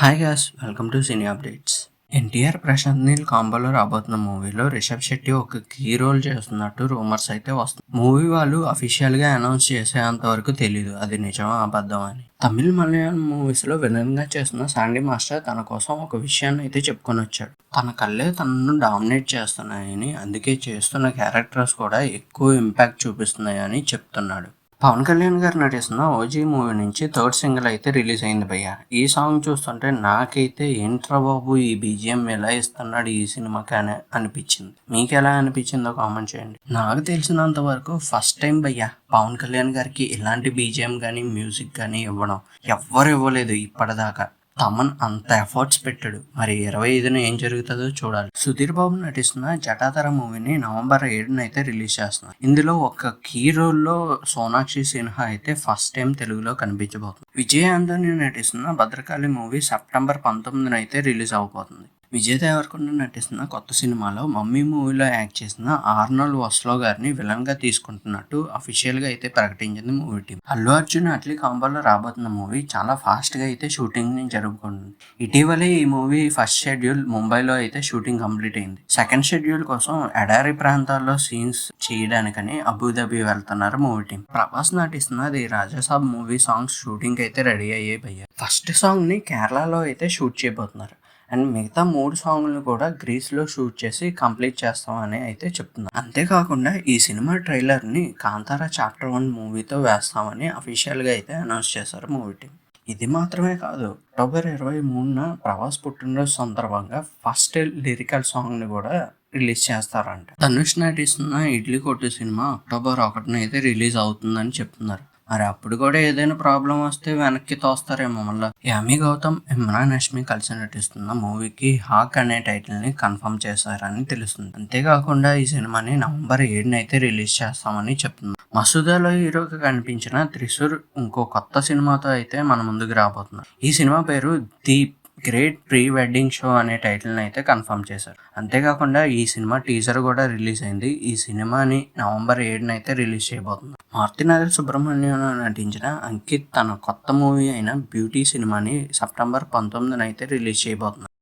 Hi guys, welcome to cine updates. NTR Prashanth Neel కాంబోలో రాబోతున్న మూవీలో రిషబ్ శెట్టి ఒక కీ రోల్ చేస్తున్నట్టు రూమర్స్ అయితే వస్తుంది. మూవీ వాళ్ళు అఫీషియల్ గా అనౌన్స్ చేసేంత వరకు తెలీదు అది నిజమా అబద్ధం అని. తమిళ్ మలయాళం మూవీస్ లో విలన్ గా చేస్తున్న శాండీ మాస్టర్ తన కోసం ఒక విషయాన్ని అయితే చెప్పుకొని వచ్చాడు. తన కళ్ళే తనను డామినేట్ చేస్తున్నాయని, అందుకే చేస్తున్న క్యారెక్టర్స్ కూడా ఎక్కువ ఇంపాక్ట్ చూపిస్తున్నాయని చెప్తున్నాడు. పవన్ కళ్యాణ్ గారు నటిస్తున్న ఓజీ మూవీ నుంచి థర్డ్ సింగిల్ అయితే రిలీజ్ అయింది భయ్య. ఈ సాంగ్ చూస్తుంటే నాకైతే ఏంట్రా బాబు ఈ బీజిఎం ఎలా ఇస్తున్నాడు ఈ సినిమాకి అని అనిపించింది. మీకు ఎలా అనిపించిందో కామెంట్ చేయండి. నాకు తెలిసినంత వరకు ఫస్ట్ టైం భయ్య పవన్ కళ్యాణ్ గారికి ఇలాంటి బీజిఎం కానీ మ్యూజిక్ కానీ ఇవ్వడం ఎవ్వరు ఇవ్వలేదు ఇప్పటిదాకా. తమన్ అంత ఎఫర్ట్స్ పెట్టాడు. మరి 25న ఏం జరుగుతుందో చూడాలి. సుధీర్ బాబు నటిస్తున్న జటాధర మూవీని నవంబర్ 7న అయితే రిలీజ్ చేస్తున్నారు. ఇందులో ఒక కీ రోల్లో సోనాక్షి సిన్హా అయితే ఫస్ట్ టైం తెలుగులో కనిపించబోతుంది. విజయ్ ఆంటోనీ నటిస్తున్న భద్రకాళి మూవీ సెప్టెంబర్ 19న అయితే రిలీజ్ అవబోతుంది. విజయ్ దేవరకొండ నటిస్తున్న కొత్త సినిమాలో మమ్మీ మూవీలో యాక్ట్ చేసిన ఆర్నాల్డ్ వస్లో గారిని విలన్ గా తీసుకుంటున్నట్టు అఫీషియల్ గా అయితే ప్రకటించింది మూవీ టీం. అల్లు అర్జున్ అట్లీ కాంబోలో రాబోతున్న మూవీ చాలా ఫాస్ట్ గా అయితే షూటింగ్ ని జరుపుకుంటుంది. ఇటీవలే ఈ మూవీ ఫస్ట్ షెడ్యూల్ ముంబైలో అయితే షూటింగ్ కంప్లీట్ అయింది. సెకండ్ షెడ్యూల్ కోసం ఎడారి ప్రాంతాల్లో సీన్స్ చేయడానికని అబుదాబి వెళ్తున్నారు మూవీ టీం. ప్రభాస్ నటిస్తున్న the Raja Saab movie songs shooting అయితే రెడీ అయ్యాయి. ఫస్ట్ సాంగ్ ని కేరళలో అయితే షూట్ చేయబోతున్నారు. అండ్ మిగతా 3 సాంగ్లు కూడా గ్రీస్లో షూట్ చేసి కంప్లీట్ చేస్తామని అయితే చెప్తున్నారు. అంతేకాకుండా ఈ సినిమా ట్రైలర్ని కాంతారా చాప్టర్ 1 మూవీతో వేస్తామని అఫీషియల్గా అయితే అనౌన్స్ చేశారు మూవీ టీం. ఇది మాత్రమే కాదు, అక్టోబర్ 23న ప్రభాస్ పుట్టినరోజు సందర్భంగా ఫస్ట్ లిరికల్ సాంగ్ని కూడా రిలీజ్ చేస్తారంట. ధనుష్ నటిస్తున్న ఇడ్లీ కొట్టు సినిమా అక్టోబర్ 1న అయితే రిలీజ్ అవుతుందని చెప్తున్నారు. మరి అప్పుడు కూడా ఏదైనా ప్రాబ్లం వస్తే వెనక్కి తోస్తారేమో మళ్ళీ. యామి గౌతమ్, ఇమ్రాన్ హష్మి కలిసి నటిస్తున్న మూవీకి హాక్ అనే టైటిల్ ని కన్ఫర్మ్ చేశారని తెలుస్తుంది. అంతేకాకుండా ఈ సినిమాని నవంబర్ 7న అయితే రిలీజ్ చేస్తామని చెప్తున్నారు. మసూదాలో హీరోగా కనిపించిన త్రిశూర్ ఇంకో కొత్త సినిమాతో అయితే మన ముందుకు రాబోతున్నారు. ఈ సినిమా పేరు the great pre wedding show అనే టైటిల్ని అయితే కన్ఫర్మ్ చేశారు. అంతేకాకుండా ఈ సినిమా టీజర్ కూడా రిలీజ్ అయింది. ఈ సినిమాని నవంబర్ 7న అయితే రిలీజ్ చేయబోతుంది. మారుతినగర్ సుబ్రహ్మణ్యం నటించిన అంకిత్ తన కొత్త మూవీ అయిన బ్యూటీ సినిమాని సెప్టెంబర్ 19న అయితే రిలీజ్ చేయబోతున్నారు.